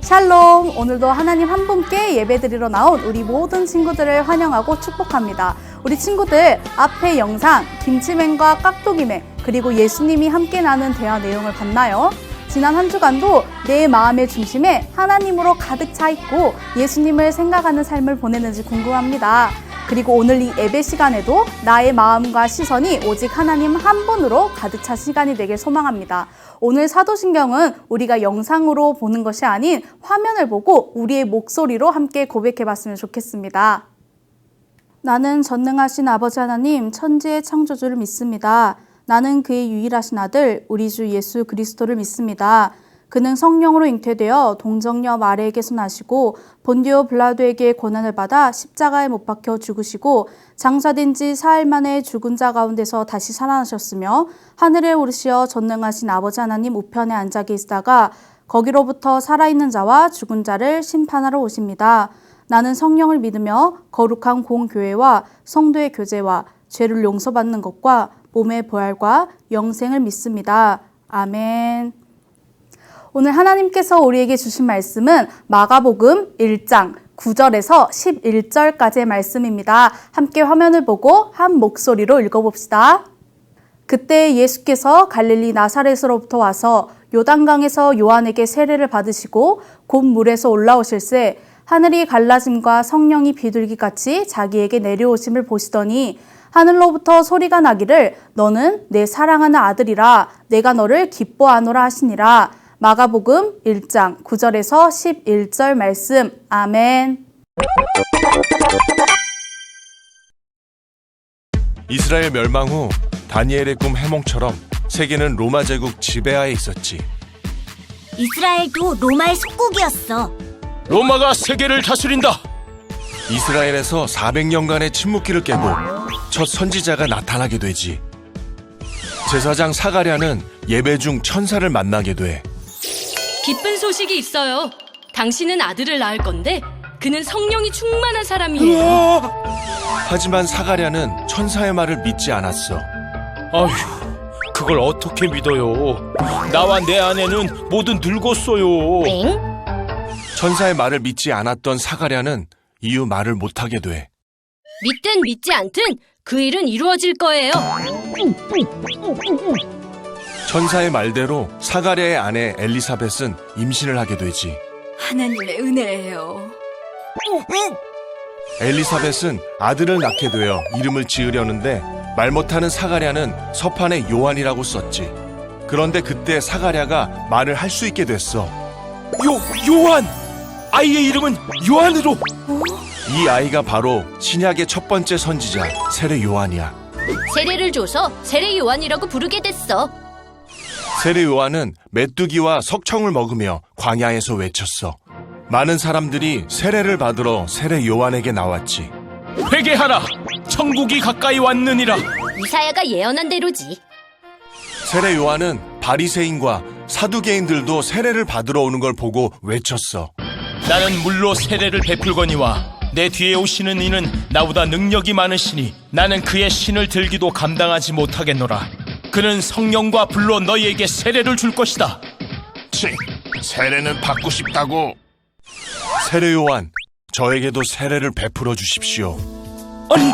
샬롬! 오늘도 하나님 한 분께 예배드리러 나온 우리 모든 친구들을 환영하고 축복합니다. 우리 친구들 앞에 영상 김치맨과 깍두기맨 그리고 예수님이 함께 나눈 대화 내용을 봤나요? 지난 한 주간도 내 마음의 중심에 하나님으로 가득 차 있고 예수님을 생각하는 삶을 보내는지 궁금합니다. 그리고 오늘 이 예배 시간에도 나의 마음과 시선이 오직 하나님 한 분으로 가득 차 시간이 되길 소망합니다. 오늘 사도신경은 우리가 영상으로 보는 것이 아닌 화면을 보고 우리의 목소리로 함께 고백해봤으면 좋겠습니다. 나는 전능하신 아버지 하나님 천지의 창조주를 믿습니다. 나는 그의 유일하신 아들 우리 주 예수 그리스도를 믿습니다. 그는 성령으로 잉태되어 동정녀 마리아에게서 나시고 본디오 빌라도에게 고난을 받아 십자가에 못 박혀 죽으시고 장사된 지 사흘 만에 죽은 자 가운데서 다시 살아나셨으며 하늘에 오르시어 전능하신 아버지 하나님 우편에 앉아 계시다가 거기로부터 살아있는 자와 죽은 자를 심판하러 오십니다. 나는 성령을 믿으며 거룩한 공교회와 성도의 교제와 죄를 용서받는 것과 몸의 부활과 영생을 믿습니다. 아멘. 오늘 하나님께서 우리에게 주신 말씀은 마가복음 1장 9절에서 11절까지의 말씀입니다. 함께 화면을 보고 한 목소리로 읽어봅시다. 그때 예수께서 갈릴리 나사렛으로부터 와서 요단강에서 요한에게 세례를 받으시고 곧 물에서 올라오실새 하늘이 갈라짐과 성령이 비둘기같이 자기에게 내려오심을 보시더니 하늘로부터 소리가 나기를 너는 내 사랑하는 아들이라 내가 너를 기뻐하노라 하시니라. 마가복음 1장 9절에서 11절 말씀. 아멘. 이스라엘 멸망 후 다니엘의 꿈 해몽처럼 세계는 로마 제국 지배하에 있었지. 이스라엘도 로마의 속국이었어. 로마가 세계를 다스린다. 이스라엘에서 400년간의 침묵기를 깨고 첫 선지자가 나타나게 되지. 제사장 사가랴는 예배 중 천사를 만나게 돼. 기쁜 소식이 있어요. 당신은 아들을 낳을 건데 그는 성령이 충만한 사람이에요. 하지만 사가랴는 천사의 말을 믿지 않았어. 아휴, 그걸 어떻게 믿어요? 나와 내 아내는 모두 늙었어요. 엥? 천사의 말을 믿지 않았던 사가랴는 이후 말을 못하게 돼. 믿든 믿지 않든 그 일은 이루어질 거예요. 천사의 말대로 사가랴의 아내 엘리사벳은 임신을 하게 되지. 하나님의 은혜예요. 엘리사벳은 아들을 낳게 되어 이름을 지으려는데 말 못하는 사가랴는 서판에 요한이라고 썼지. 그런데 그때 사가랴가 말을 할 수 있게 됐어. 요한! 아이의 이름은 요한으로! 이 아이가 바로 신약의 첫 번째 선지자 세례 요한이야. 세례를 줘서 세례 요한이라고 부르게 됐어. 세례 요한은 메뚜기와 석청을 먹으며 광야에서 외쳤어. 많은 사람들이 세례를 받으러 세례 요한에게 나왔지. 회개하라! 천국이 가까이 왔느니라! 이사야가 예언한 대로지. 세례 요한은 바리새인과 사두개인들도 세례를 받으러 오는 걸 보고 외쳤어. 나는 물로 세례를 베풀거니와 내 뒤에 오시는 이는 나보다 능력이 많으시니 나는 그의 신을 들기도 감당하지 못하겠노라. 그는 성령과 불로 너희에게 세례를 줄 것이다. 세례는 받고 싶다고. 세례 요한, 저에게도 세례를 베풀어 주십시오. 아니,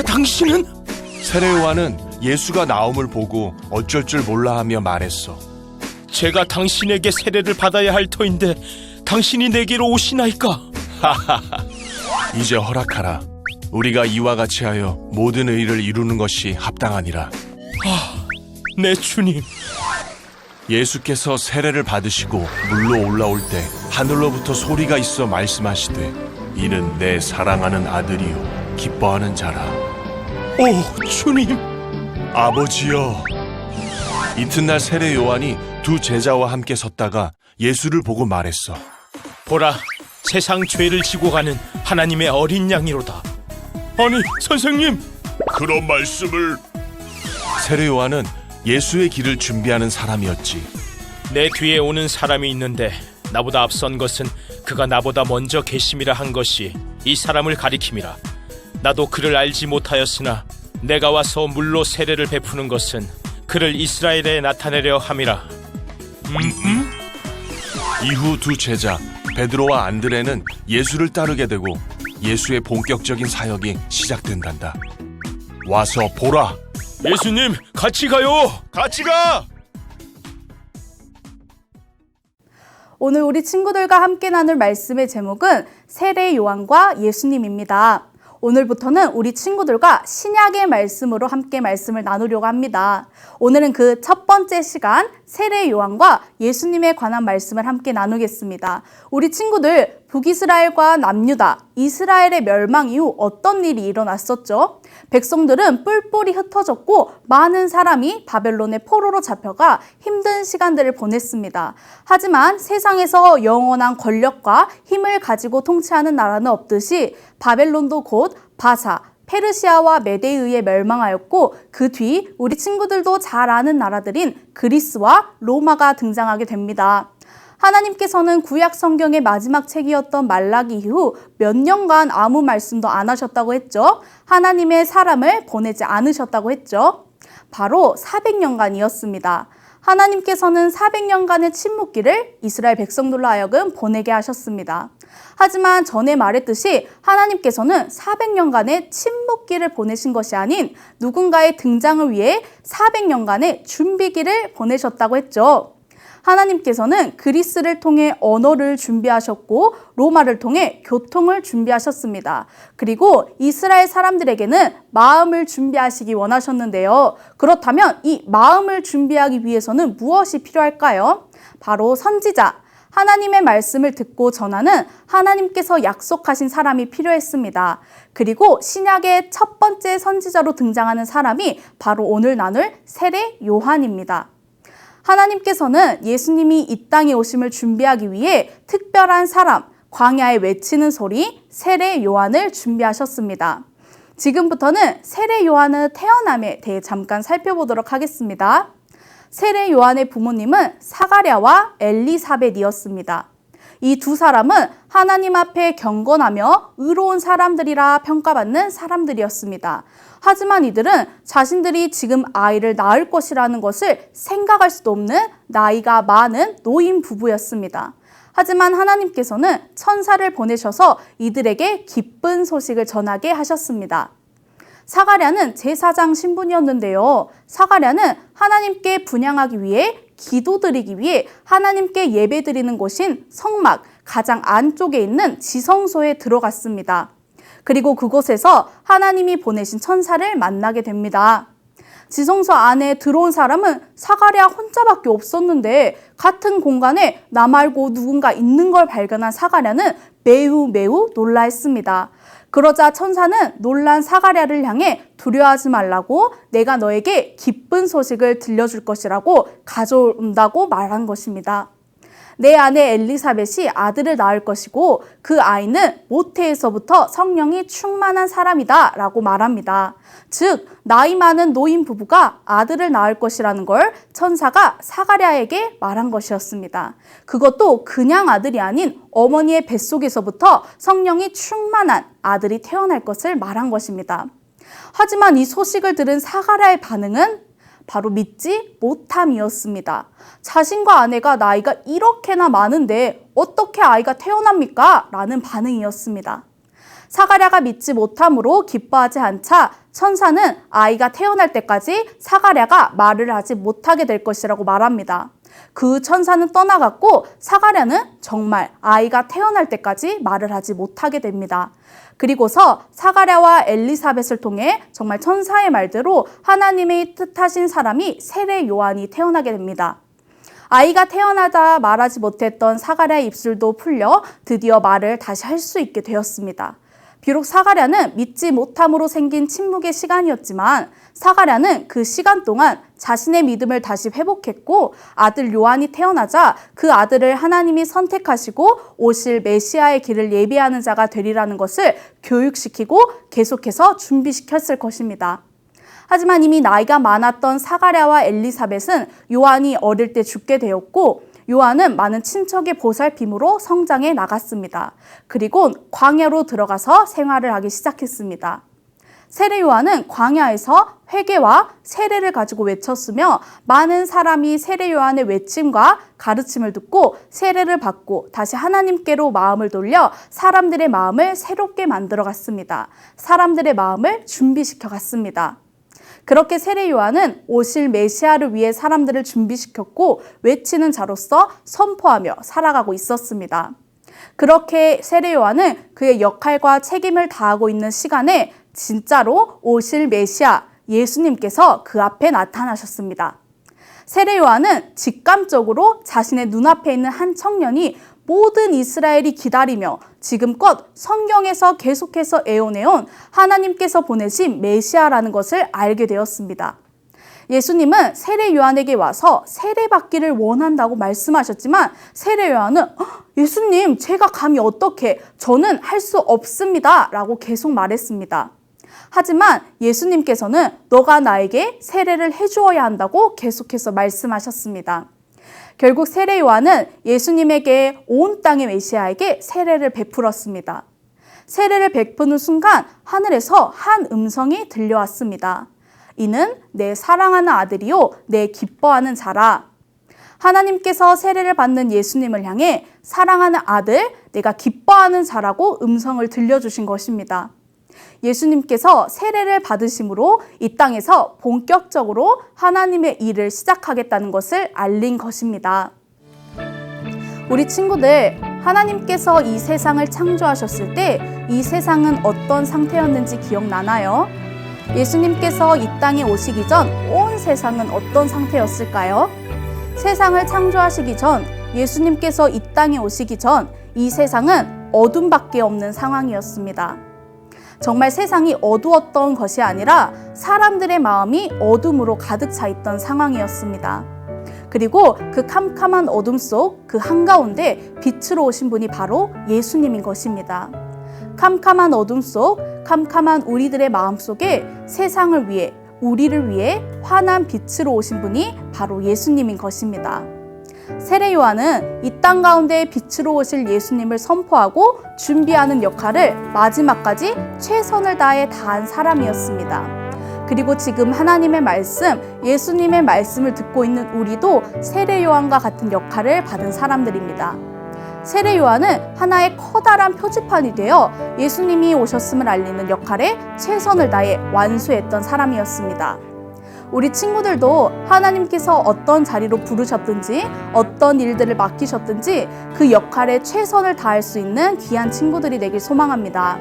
당신은? 세례 요한은 예수가 나옴을 보고 어쩔 줄 몰라 하며 말했어. 제가 당신에게 세례를 받아야 할 터인데 당신이 내게로 오시나이까? 이제 허락하라. 우리가 이와 같이 하여 모든 의를 이루는 것이 합당하니라. 내 주님. 예수께서 세례를 받으시고 물로 올라올 때 하늘로부터 소리가 있어 말씀하시되 이는 내 사랑하는 아들이요 기뻐하는 자라. 오, 주님. 아버지여. 이튿날 세례 요한이 두 제자와 함께 섰다가 예수를 보고 말했어. 보라, 세상 죄를 지고 가는 하나님의 어린 양이로다. 아니, 선생님. 그런 말씀을. 세례 요한은 예수의 길을 준비하는 사람이었지. 내 뒤에 오는 사람이 있는데 나보다 앞선 것은 그가 나보다 먼저 계심이라 한 것이 이 사람을 가리킴이라. 나도 그를 알지 못하였으나 내가 와서 물로 세례를 베푸는 것은 그를 이스라엘에 나타내려 함이라. 이후 두 제자 베드로와 안드레는 예수를 따르게 되고 예수의 본격적인 사역이 시작된단다. 와서 보라! 예수님, 같이 가요! 같이 가! 오늘 우리 친구들과 함께 나눌 말씀의 제목은 세례 요한과 예수님입니다. 오늘부터는 우리 친구들과 신약의 말씀으로 함께 말씀을 나누려고 합니다. 오늘은 그 첫 번째 시간 세례 요한과 예수님에 관한 말씀을 함께 나누겠습니다. 우리 친구들, 북이스라엘과 남유다, 이스라엘의 멸망 이후 어떤 일이 일어났었죠? 백성들은 뿔뿔이 흩어졌고 많은 사람이 바벨론의 포로로 잡혀가 힘든 시간들을 보냈습니다. 하지만 세상에서 영원한 권력과 힘을 가지고 통치하는 나라는 없듯이 바벨론도 곧 바사, 페르시아와 메대에 의해 멸망하였고 그 뒤 우리 친구들도 잘 아는 나라들인 그리스와 로마가 등장하게 됩니다. 하나님께서는 구약 성경의 마지막 책이었던 말라기 이후 몇 년간 아무 말씀도 안 하셨다고 했죠. 하나님의 사람을 보내지 않으셨다고 했죠. 바로 400년간이었습니다. 하나님께서는 400년간의 침묵기를 이스라엘 백성들로 하여금 보내게 하셨습니다. 하지만 전에 말했듯이 하나님께서는 400년간의 침묵기를 보내신 것이 아닌 누군가의 등장을 위해 400년간의 준비기를 보내셨다고 했죠. 하나님께서는 그리스를 통해 언어를 준비하셨고 로마를 통해 교통을 준비하셨습니다. 그리고 이스라엘 사람들에게는 마음을 준비하시기 원하셨는데요. 그렇다면 이 마음을 준비하기 위해서는 무엇이 필요할까요? 바로 선지자, 하나님의 말씀을 듣고 전하는 하나님께서 약속하신 사람이 필요했습니다. 그리고 신약의 첫 번째 선지자로 등장하는 사람이 바로 오늘 나눌 세례 요한입니다. 하나님께서는 예수님이 이 땅에 오심을 준비하기 위해 특별한 사람, 광야에 외치는 소리, 세례 요한을 준비하셨습니다. 지금부터는 세례 요한의 태어남에 대해 잠깐 살펴보도록 하겠습니다. 세례 요한의 부모님은 사가랴와 엘리사벳이었습니다. 이 두 사람은 하나님 앞에 경건하며 의로운 사람들이라 평가받는 사람들이었습니다. 하지만 이들은 자신들이 지금 아이를 낳을 것이라는 것을 생각할 수도 없는 나이가 많은 노인 부부였습니다. 하지만 하나님께서는 천사를 보내셔서 이들에게 기쁜 소식을 전하게 하셨습니다. 사가랴는 제사장 신분이었는데요. 사가랴는 하나님께 분향하기 위해 기도드리기 위해 하나님께 예배드리는 곳인 성막 가장 안쪽에 있는 지성소에 들어갔습니다. 그리고 그곳에서 하나님이 보내신 천사를 만나게 됩니다. 지성소 안에 들어온 사람은 사가랴 혼자밖에 없었는데 같은 공간에 나 말고 누군가 있는 걸 발견한 사가랴는 매우 놀라했습니다. 그러자 천사는 놀란 사가랴를 향해 두려워하지 말라고 내가 너에게 기쁜 소식을 들려줄 것이라고 가져온다고 말한 것입니다. 내 아내 엘리사벳이 아들을 낳을 것이고 그 아이는 모태에서부터 성령이 충만한 사람이다 라고 말합니다. 즉 나이 많은 노인 부부가 아들을 낳을 것이라는 걸 천사가 사가랴에게 말한 것이었습니다. 그것도 그냥 아들이 아닌 어머니의 뱃속에서부터 성령이 충만한 아들이 태어날 것을 말한 것입니다. 하지만 이 소식을 들은 사가랴의 반응은 바로 믿지 못함이었습니다. 자신과 아내가 나이가 이렇게나 많은데 어떻게 아이가 태어납니까? 라는 반응이었습니다. 사가랴가 믿지 못함으로 기뻐하지 않자 천사는 아이가 태어날 때까지 사가랴가 말을 하지 못하게 될 것이라고 말합니다. 그 천사는 떠나갔고 사가랴는 정말 아이가 태어날 때까지 말을 하지 못하게 됩니다. 그리고서 사가랴와 엘리사벳을 통해 정말 천사의 말대로 하나님의 뜻하신 사람이 세례 요한이 태어나게 됩니다. 아이가 태어나자 말하지 못했던 사가랴의 입술도 풀려 드디어 말을 다시 할 수 있게 되었습니다. 비록 사가랴는 믿지 못함으로 생긴 침묵의 시간이었지만 사가랴는 그 시간 동안 자신의 믿음을 다시 회복했고 아들 요한이 태어나자 그 아들을 하나님이 선택하시고 오실 메시아의 길을 예비하는 자가 되리라는 것을 교육시키고 계속해서 준비시켰을 것입니다. 하지만 이미 나이가 많았던 사가랴와 엘리사벳은 요한이 어릴 때 죽게 되었고 요한은 많은 친척의 보살핌으로 성장해 나갔습니다. 그리고 광야로 들어가서 생활을 하기 시작했습니다. 세례 요한은 광야에서 회개와 세례를 가지고 외쳤으며 많은 사람이 세례 요한의 외침과 가르침을 듣고 세례를 받고 다시 하나님께로 마음을 돌려 사람들의 마음을 새롭게 만들어 갔습니다. 사람들의 마음을 준비시켜 갔습니다. 그렇게 세례 요한은 오실 메시아를 위해 사람들을 준비시켰고 외치는 자로서 선포하며 살아가고 있었습니다. 그렇게 세례 요한은 그의 역할과 책임을 다하고 있는 시간에 진짜로 오실 메시아 예수님께서 그 앞에 나타나셨습니다. 세례 요한은 직감적으로 자신의 눈앞에 있는 한 청년이 모든 이스라엘이 기다리며 지금껏 성경에서 계속해서 애원해온 하나님께서 보내신 메시아라는 것을 알게 되었습니다. 예수님은 세례 요한에게 와서 세례받기를 원한다고 말씀하셨지만 세례 요한은 예수님, 제가 감히 어떻게, 저는 할 수 없습니다 라고 계속 말했습니다. 하지만 예수님께서는 너가 나에게 세례를 해주어야 한다고 계속해서 말씀하셨습니다. 결국 세례 요한은 예수님에게 온 땅의 메시아에게 세례를 베풀었습니다. 세례를 베푸는 순간 하늘에서 한 음성이 들려왔습니다. 이는 내 사랑하는 아들이요 내 기뻐하는 자라. 하나님께서 세례를 받는 예수님을 향해 사랑하는 아들, 내가 기뻐하는 자라고 음성을 들려주신 것입니다. 예수님께서 세례를 받으심으로 이 땅에서 본격적으로 하나님의 일을 시작하겠다는 것을 알린 것입니다. 우리 친구들, 하나님께서 이 세상을 창조하셨을 때 이 세상은 어떤 상태였는지 기억나나요? 예수님께서 이 땅에 오시기 전 온 세상은 어떤 상태였을까요? 세상을 창조하시기 전, 예수님께서 이 땅에 오시기 전 이 세상은 어둠밖에 없는 상황이었습니다. 정말 세상이 어두웠던 것이 아니라 사람들의 마음이 어둠으로 가득 차 있던 상황이었습니다. 그리고 그 캄캄한 어둠 속 그 한가운데 빛으로 오신 분이 바로 예수님인 것입니다. 캄캄한 어둠 속 캄캄한 우리들의 마음 속에 세상을 위해, 우리를 위해 환한 빛으로 오신 분이 바로 예수님인 것입니다. 세례 요한은 이 땅 가운데 빛으로 오실 예수님을 선포하고 준비하는 역할을 마지막까지 최선을 다해 다한 사람이었습니다. 그리고 지금 하나님의 말씀, 예수님의 말씀을 듣고 있는 우리도 세례 요한과 같은 역할을 받은 사람들입니다. 세례 요한은 하나의 커다란 표지판이 되어 예수님이 오셨음을 알리는 역할에 최선을 다해 완수했던 사람이었습니다. 우리 친구들도 하나님께서 어떤 자리로 부르셨든지 어떤 일들을 맡기셨든지 그 역할에 최선을 다할 수 있는 귀한 친구들이 되길 소망합니다.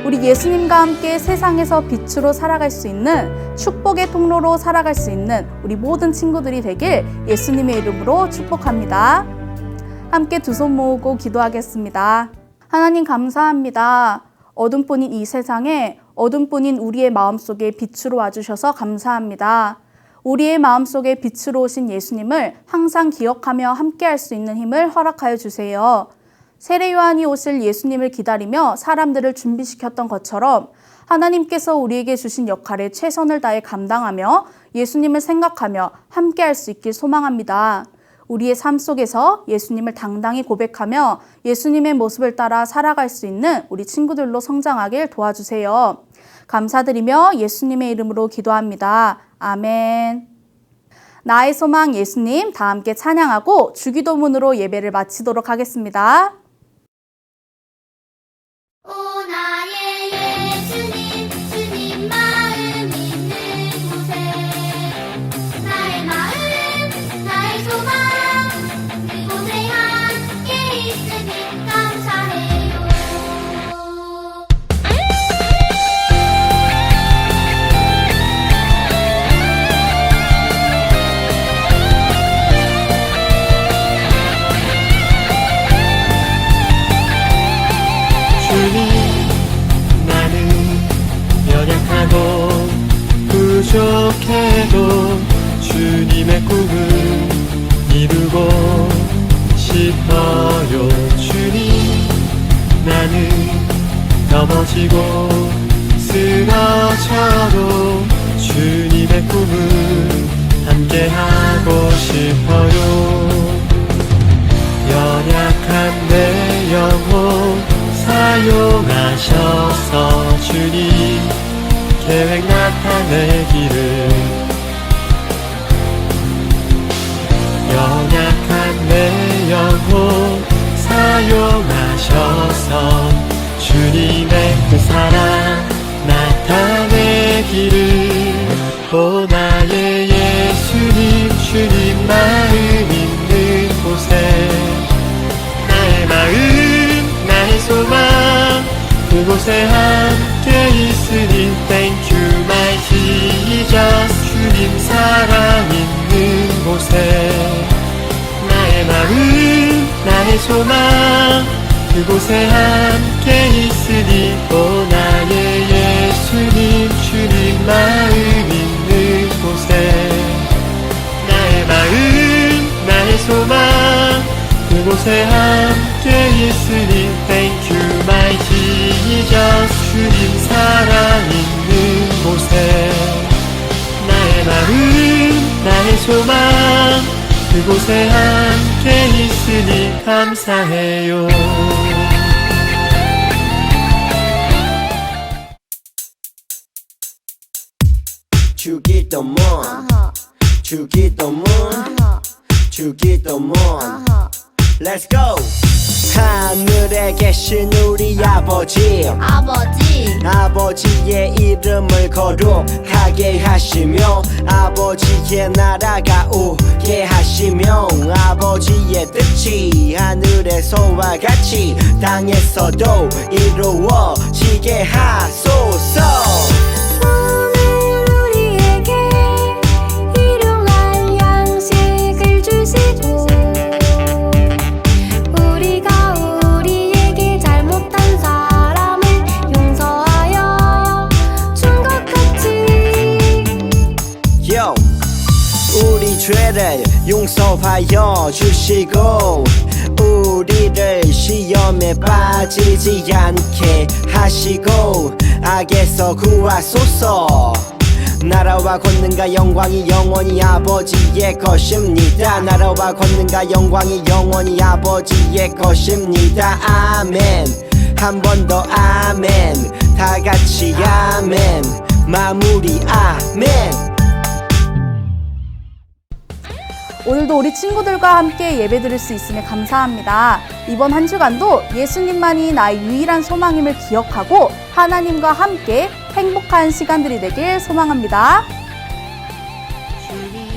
우리 예수님과 함께 세상에서 빛으로 살아갈 수 있는, 축복의 통로로 살아갈 수 있는 우리 모든 친구들이 되길 예수님의 이름으로 축복합니다. 함께 두 손 모으고 기도하겠습니다. 하나님 감사합니다. 어둠뿐인 이 세상에 어둠뿐인 우리의 마음속에 빛으로 와주셔서 감사합니다. 우리의 마음속에 빛으로 오신 예수님을 항상 기억하며 함께할 수 있는 힘을 허락하여 주세요. 세례 요한이 오실 예수님을 기다리며 사람들을 준비시켰던 것처럼 하나님께서 우리에게 주신 역할에 최선을 다해 감당하며 예수님을 생각하며 함께할 수 있길 소망합니다. 우리의 삶 속에서 예수님을 당당히 고백하며 예수님의 모습을 따라 살아갈 수 있는 우리 친구들로 성장하길 도와주세요. 감사드리며 예수님의 이름으로 기도합니다. 아멘. 나의 소망 예수님, 다 함께 찬양하고 주기도문으로 예배를 마치도록 하겠습니다. 오 나의 예수님 주님 마음 있는 곳에 나의 마음 나의 소망 그곳에 함께 있으니 감사해요. 나는 연약하고 부족해도 주님의 꿈을 이루고 싶어요. 주님, 나는 넘어지고 쓰러져도 주님의 꿈을 함께하고 싶어요. 연약한 내 영혼 사용하셔서 주님 나의 소망 그곳에 함께 있으니 오 나의 예수님 주님 마음 있는 곳에 나의 마음 나의 소망 그곳에 함께 있으니 Thank you my Jesus 주님 사랑 있는 곳에 나의 마음 나의 소망 그곳에 함께 있으니 감사해요 주기도문 주기도문 주기도문 Let's go 하늘에 계신 우리 아버지 아버지의 이름을 거룩하게 하시며 아버지의 나라가 오게 하시며 아버지의 뜻이 하늘에서와 같이 땅에서도 이루어지게 하소서 오늘 우리에게 일용할 양식을 주시고 우리가 우리에게 잘못한 사람을 용서하여 준 것 같이 Yo, 우리 죄를 용서하여 주시고 우리를 시험에 빠지지 않게 하시고 악에서 구하소서 나라와 권능과 영광이 영원히 아버지의 것입니다 나라와 권능과 영광이 영원히 아버지의 것입니다 아멘 한 번 더 아멘 다 같이 아멘 마무리 아멘 오늘도 우리 친구들과 함께 예배드릴 수 있음에 감사합니다. 이번 한 주간도 예수님만이 나의 유일한 소망임을 기억하고 하나님과 함께 행복한 시간들이 되길 소망합니다. 주님